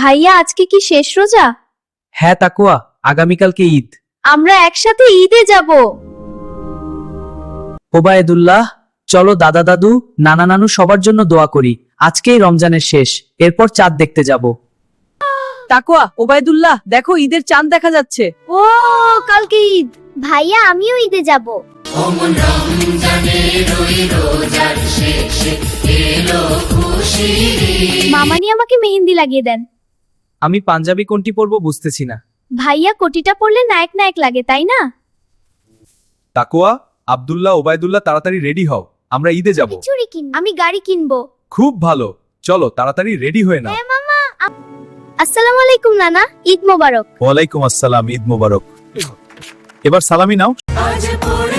ভাইয়া আজকে কি শেষ রোজা? হ্যাঁ তাকুয়া, আগামীকালকে ঈদ। আমরা একসাথে ঈদে যাব। ওবায়দুল্লাহ, চলো দাদা দাদু নানা নানু সবার জন্য দোয়া করি। আজকেই রমজানের শেষ, এরপর চাঁদ দেখতে যাব। তাকওয়া, ওবায়দুল্লাহ, দেখো ঈদের চাঁদ দেখা যাচ্ছে। ও কালকে ঈদ। ভাইয়া আমিও ঈদে যাব। মামানি আমাকে মেহেন্দি লাগিয়ে দেন। আমি পাঞ্জাবি কোনটি পরবো বুঝতেছি না। ভাইয়া কোটিটা পরলে নায়ক নায়ক লাগে, তাই না? তাকোয়া, আব্দুল্লাহ, ওবায়দুল্লাহ, তাড়াতাড়ি রেডি হও, আমরা ঈদে যাব। চুরি কিন। আমি গাড়ি কিনবো। খুব ভালো, চলো তাড়াতাড়ি রেডি হয়ে নাও। আসসালামু আলাইকুম নানা, ঈদ মোবারক। ওয়ালাইকুম আসসালাম, ঈদ মোবারক। এবার সালামি নাও। আজ পড়ে